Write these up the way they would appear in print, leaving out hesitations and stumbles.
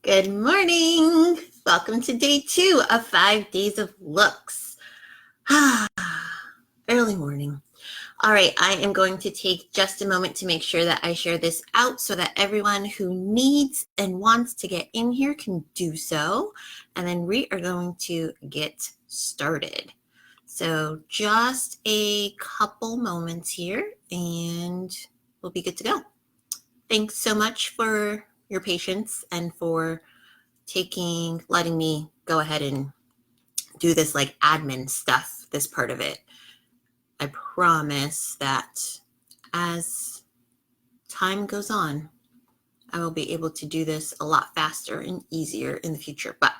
Good morning. Welcome to day 2 of 5 days of looks. Early morning. All right, I am going to take just a moment to make sure that I share this out so that everyone who needs and wants to get in here can do so. And then we are going to get started. So just a couple moments here and we'll be good to go. Thanks so much for your patience and for letting me go ahead and do this like admin stuff, this part of it. I promise that as time goes on, I will be able to do this a lot faster and easier in the future, but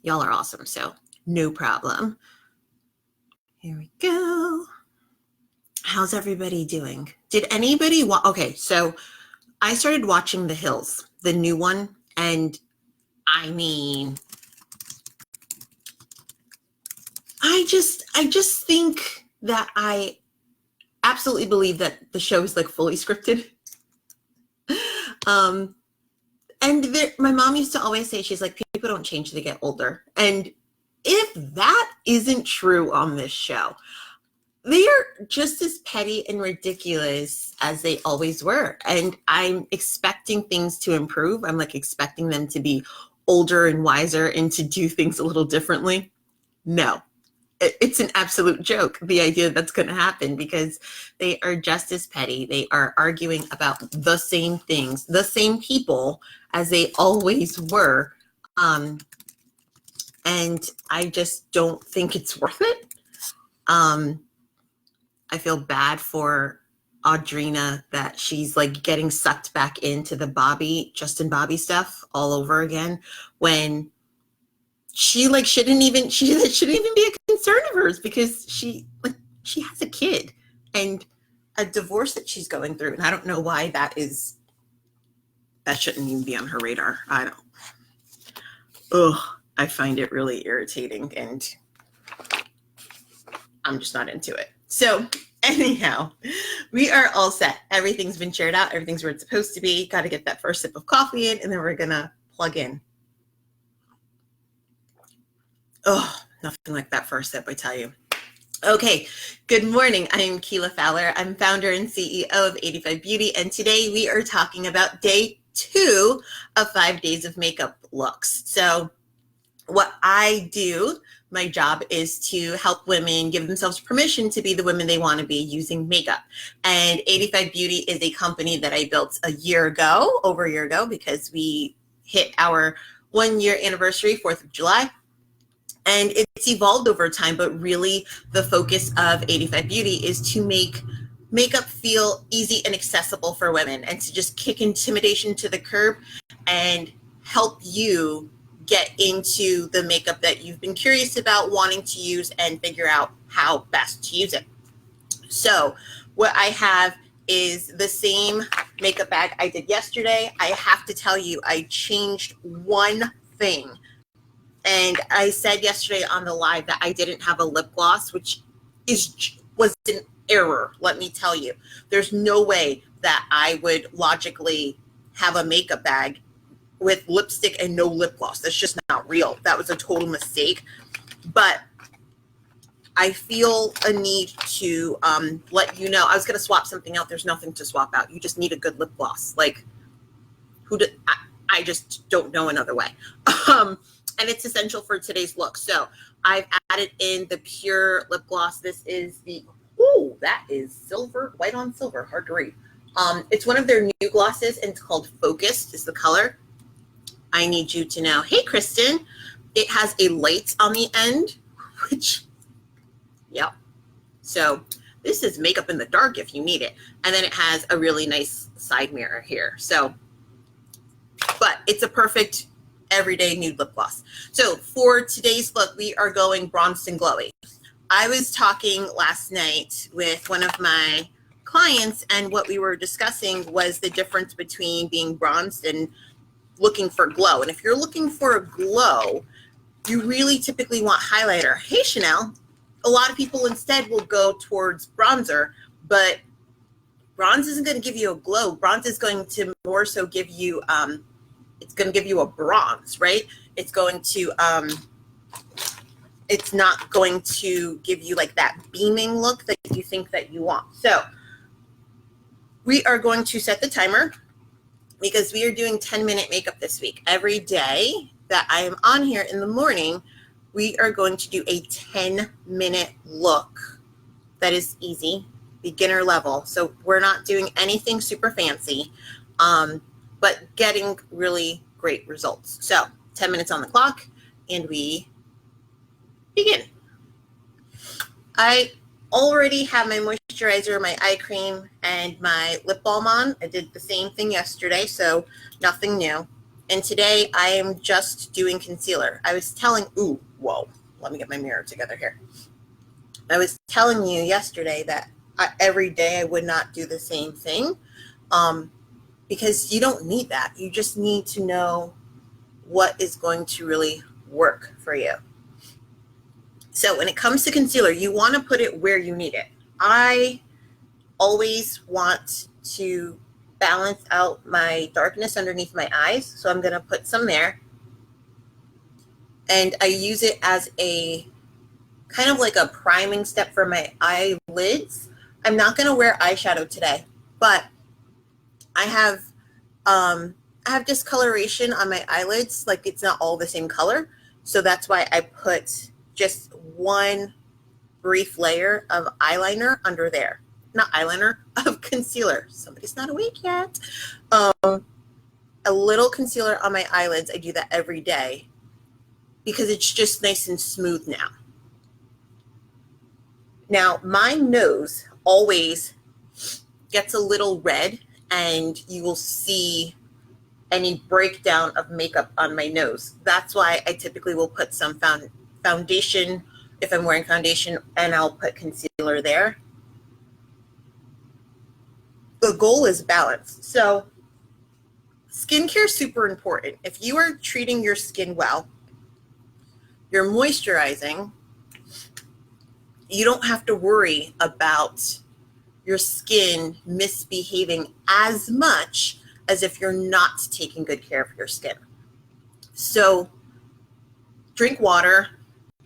y'all are awesome, so no problem. Here we go. How's everybody doing? Did anybody okay, so I started watching The Hills, the new one, and I mean, I just think that I absolutely believe that the show is like fully scripted. My mom used to always say, she's like, people don't change, they get older. And if that isn't true on this show, they are just as petty and ridiculous as they always were. And I'm expecting things to improve. I'm like expecting them to be older and wiser and to do things a little differently. No, it's an absolute joke, the idea that's going to happen, because they are just as petty. They are arguing about the same things, the same people as they always were. And I just don't think it's worth it. I feel bad for Audrina that she's like getting sucked back into the Justin Bobby stuff all over again, when she shouldn't even be a concern of hers, because she has a kid and a divorce that she's going through. And I don't know why that shouldn't even be on her radar. I find it really irritating and I'm just not into it. So anyhow, we are all set. Everything's been shared out. Everything's where it's supposed to be. Got to get that first sip of coffee in, and then we're going to plug in. Nothing like that first sip, I tell you. Okay, good morning. I am Keila Fowler. I'm founder and CEO of 85 Beauty, and today we are talking about day 2 of 5 days of makeup looks. So what I do, my job is to help women give themselves permission to be the women they want to be using makeup. And 85 Beauty is a company that I built over a year ago, because we hit our 1-year anniversary, 4th of July. And it's evolved over time, but really the focus of 85 Beauty is to make makeup feel easy and accessible for women, and to just kick intimidation to the curb and help you get into the makeup that you've been curious about wanting to use and figure out how best to use it. So what I have is the same makeup bag I did yesterday. I have to tell you, I changed one thing. And I said yesterday on the live that I didn't have a lip gloss, which was an error, let me tell you. There's no way that I would logically have a makeup bag with lipstick and no lip gloss. That's just not real. That was a total mistake. But I feel a need to let you know. I was going to swap something out. There's nothing to swap out. You just need a good lip gloss. I just don't know another way. And it's essential for today's look. So I've added in the Pure lip gloss. This is that is silver, white on silver, hard to read. It's one of their new glosses, and it's called Focused is the color. I need you to know, hey, Kristen, it has a light on the end, so this is makeup in the dark if you need it. And then it has a really nice side mirror here. But it's a perfect everyday nude lip gloss. So for today's look, we are going bronzed and glowy. I was talking last night with one of my clients, and what we were discussing was the difference between being bronzed and looking for glow. And if you're looking for a glow, you really typically want highlighter. Hey, Chanel. A lot of people instead will go towards bronzer, but bronze isn't going to give you a glow. Bronze is going to more so give you it's going to give you a bronze, right? It's going to, it's not going to give you like that beaming look that you think that you want. So we are going to set the timer because we are doing 10-minute makeup this week. Every day that I am on here in the morning, we are going to do a 10-minute look that is easy, beginner level. So we're not doing anything super fancy, but getting really great results. So 10 minutes on the clock and we begin. I already have my moisturizer, my eye cream, and my lip balm on. I did the same thing yesterday, so nothing new. And today I am just doing concealer. I was telling, let me get my mirror together here. I was telling you yesterday that every day I would not do the same thing because you don't need that. You just need to know what is going to really work for you. So when it comes to concealer, you want to put it where you need it. I always want to balance out my darkness underneath my eyes. So I'm going to put some there. And I use it as a kind of like a priming step for my eyelids. I'm not going to wear eyeshadow today, but I have discoloration on my eyelids. Like it's not all the same color. So that's why I put just one brief layer of eyeliner under there. Not eyeliner, of concealer. Somebody's not awake yet. A little concealer on my eyelids. I do that every day because it's just nice and smooth now. Now, my nose always gets a little red and you will see any breakdown of makeup on my nose. That's why I typically will put some foundation if I'm wearing foundation, and I'll put concealer there. The goal is balance. So skincare is super important. If you are treating your skin well, you're moisturizing, you don't have to worry about your skin misbehaving as much as if you're not taking good care of your skin. So drink water.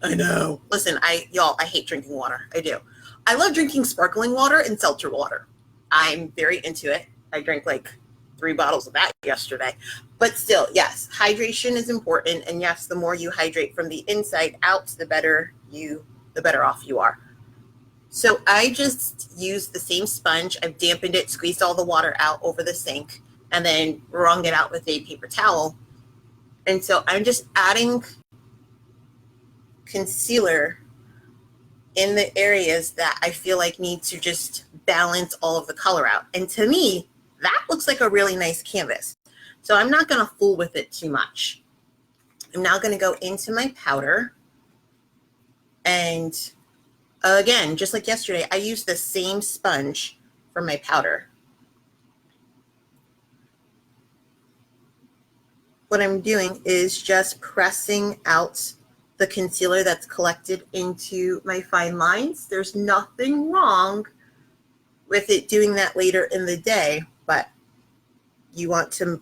I know. Listen, I hate drinking water. I do. I love drinking sparkling water and seltzer water. I'm very into it. I drank like 3 bottles of that yesterday. But still, yes, hydration is important. And yes, the more you hydrate from the inside out, the better off you are. So I just used the same sponge. I've dampened it, squeezed all the water out over the sink, and then wrung it out with a paper towel. And so I'm just adding concealer in the areas that I feel like need to just balance all of the color out. And to me, that looks like a really nice canvas. So I'm not going to fool with it too much. I'm now going to go into my powder. And again, just like yesterday, I used the same sponge for my powder. What I'm doing is just pressing out the concealer that's collected into my fine lines. There's nothing wrong with it doing that later in the day, but you want to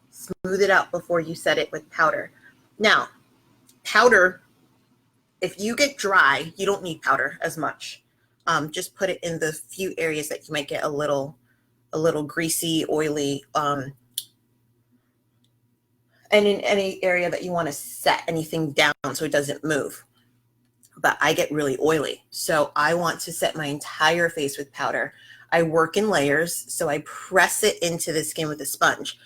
smooth it out before you set it with powder. Now, powder, if you get dry, you don't need powder as much. Just put it in the few areas that you might get a little greasy, oily, and in any area that you want to set anything down so it doesn't move. But I get really oily, so I want to set my entire face with powder. I work in layers, so I press it into the skin with a sponge.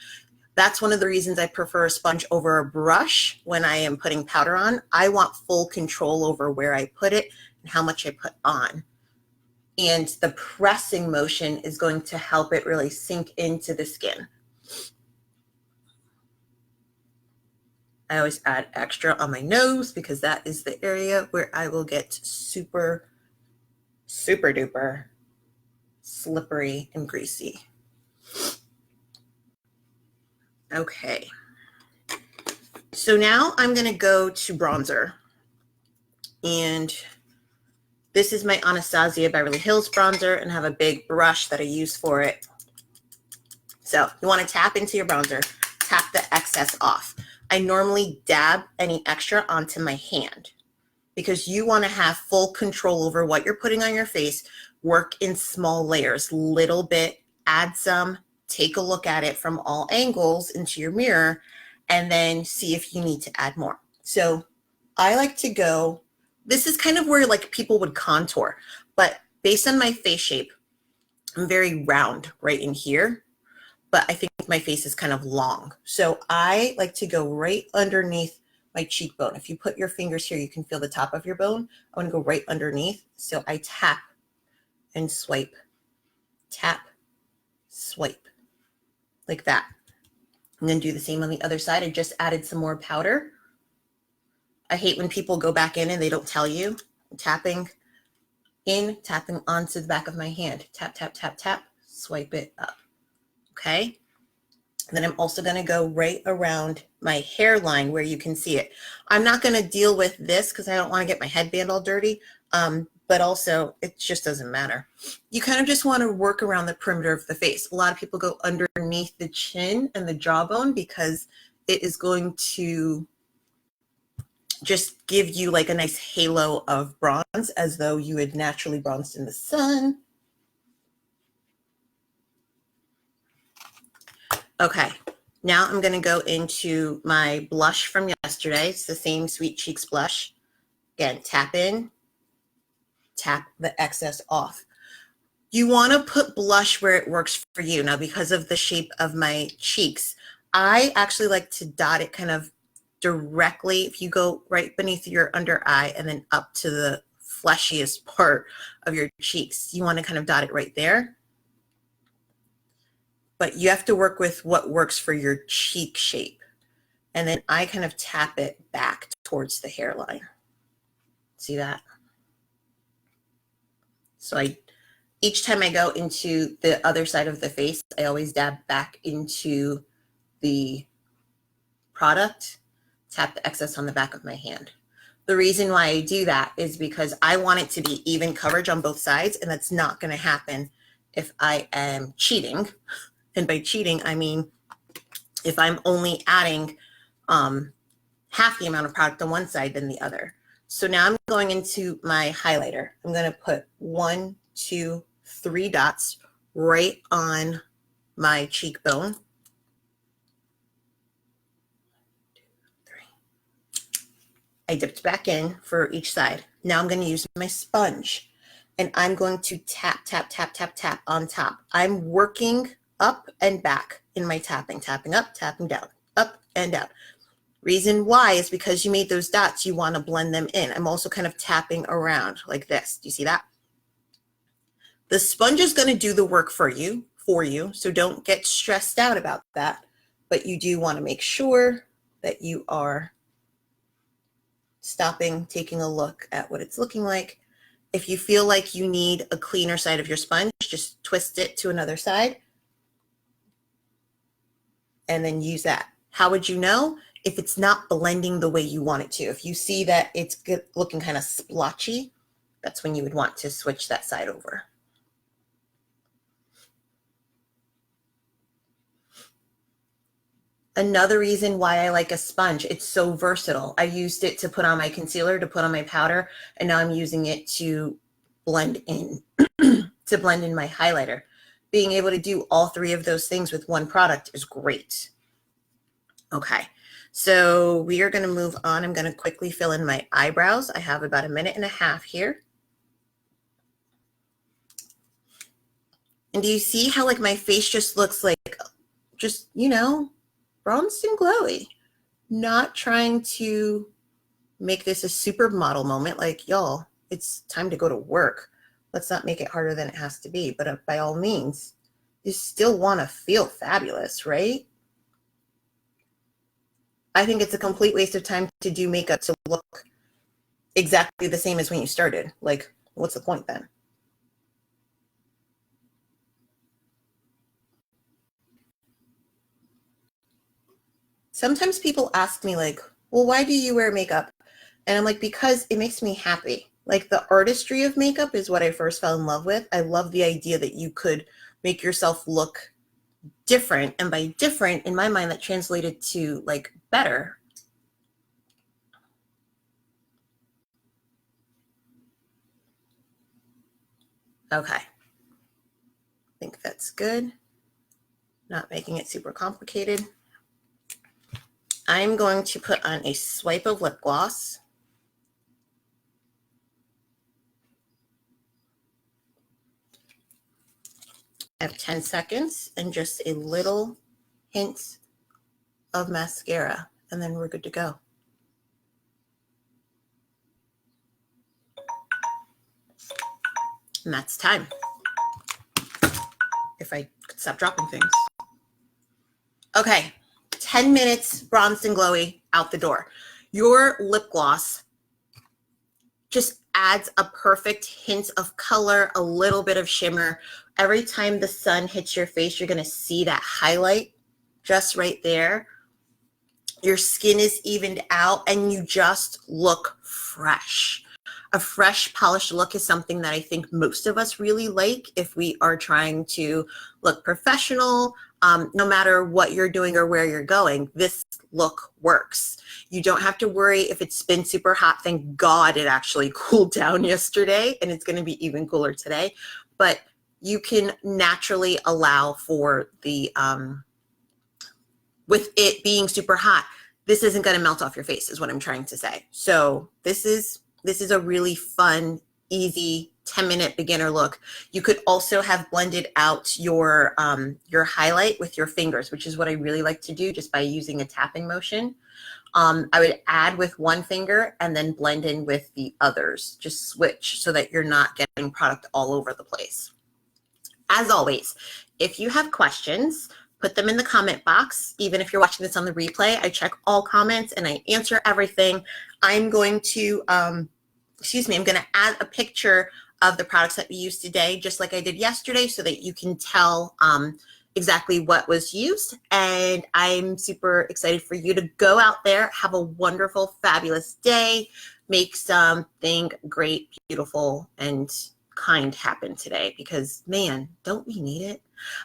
That's one of the reasons I prefer a sponge over a brush when I am putting powder on. I want full control over where I put it and how much I put on. And the pressing motion is going to help it really sink into the skin. I always add extra on my nose because that is the area where I will get super, super duper slippery and greasy. Okay. So now I'm going to go to bronzer. And this is my Anastasia Beverly Hills bronzer, and I have a big brush that I use for it. So you want to tap into your bronzer. tap the excess off. I normally dab any extra onto my hand because you want to have full control over what you're putting on your face. Work in small layers, little bit, add some, take a look at it from all angles into your mirror, and then see if you need to add more. So I like to go, this is kind of where like people would contour, but based on my face shape, I'm very round right in here, but I think my face is kind of long. So I like to go right underneath my cheekbone. If you put your fingers here, you can feel the top of your bone. I want to go right underneath. So I tap and swipe, tap, swipe, like that. And then do the same on the other side. I just added some more powder. I hate when people go back in and they don't tell you. I'm tapping in, tapping onto the back of my hand. Tap, tap, tap, tap, swipe it up. Okay. And then I'm also going to go right around my hairline where you can see it. I'm not going to deal with this because I don't want to get my headband all dirty. But also it just doesn't matter. You kind of just want to work around the perimeter of the face. A lot of people go underneath the chin and the jawbone because it is going to just give you like a nice halo of bronze as though you had naturally bronzed in the sun. Okay, now I'm going to go into my blush from yesterday. It's the same Sweet Cheeks blush. Again, tap in, tap the excess off. You want to put blush where it works for you. Now, because of the shape of my cheeks, I actually like to dot it kind of directly. If you go right beneath your under eye and then up to the fleshiest part of your cheeks, you want to kind of dot it right there. But you have to work with what works for your cheek shape. And then I kind of tap it back towards the hairline. See that? So each time I go into the other side of the face, I always dab back into the product, tap the excess on the back of my hand. The reason why I do that is because I want it to be even coverage on both sides, and that's not going to happen if I am cheating. And by cheating, I mean if I'm only adding half the amount of product on one side than the other. So now I'm going into my highlighter. I'm going to put 1, 2, 3 dots right on my cheekbone. 1, 2, 3. I dipped back in for each side. Now I'm going to use my sponge and I'm going to tap, tap, tap, tap, tap on top. I'm working up and back in my tapping, tapping up, tapping down, up and down. Reason why is because you made those dots, you want to blend them in. I'm also kind of tapping around like this. Do you see that? The sponge is going to do the work for you, so don't get stressed out about that. But you do want to make sure that you are stopping, taking a look at what it's looking like. If you feel like you need a cleaner side of your sponge, just twist it to another side and then use that. How would you know? If it's not blending the way you want it to. If you see that it's looking kind of splotchy, that's when you would want to switch that side over. Another reason why I like a sponge, it's so versatile. I used it to put on my concealer, to put on my powder, and now I'm using it to blend in, to blend in my highlighter. Being able to do all three of those things with one product is great. Okay, so we are going to move on. I'm going to quickly fill in my eyebrows. I have about 1.5 minutes here. And do you see how like my face just looks like, just, you know, bronzed and glowy? Not trying to make this a supermodel moment. Like, y'all, it's time to go to work. Let's not make it harder than it has to be. But by all means, you still want to feel fabulous, right? I think it's a complete waste of time to do makeup to look exactly the same as when you started. Like, what's the point then? Sometimes people ask me like, well, why do you wear makeup? And I'm like, because it makes me happy. Like the artistry of makeup is what I first fell in love with. I love the idea that you could make yourself look different. And by different, in my mind, that translated to like better. Okay. I think that's good. Not making it super complicated. I'm going to put on a swipe of lip gloss. I have 10 seconds and just a little hint of mascara, and then we're good to go. And that's time. If I could stop dropping things. Okay, 10 minutes, bronzed and glowy, out the door. Your lip gloss just adds a perfect hint of color, a little bit of shimmer. Every time the sun hits your face, you're gonna see that highlight just right there. Your skin is evened out and you just look fresh. A fresh, polished look is something that I think most of us really like if we are trying to look professional. No matter what you're doing or where you're going, this look works. You don't have to worry if it's been super hot. Thank God it actually cooled down yesterday, and it's going to be even cooler today. But you can naturally allow for the, with it being super hot, this isn't going to melt off your face is what I'm trying to say. So this is a really fun, easy 10-minute beginner look. You could also have blended out your highlight with your fingers, which is what I really like to do just by using a tapping motion. I would add with one finger and then blend in with the others. Just switch so that you're not getting product all over the place. As always, if you have questions, put them in the comment box. Even if you're watching this on the replay, I check all comments and I answer everything. I'm going to, I'm going to add a picture of the products that we used today, just like I did yesterday, so that you can tell exactly what was used. And I'm super excited for you to go out there, have a wonderful, fabulous day, make something great, beautiful, and kind happen today, because man, don't we need it?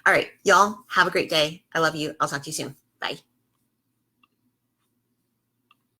All right, y'all, have a great day. I love you. I'll talk to you soon. Bye.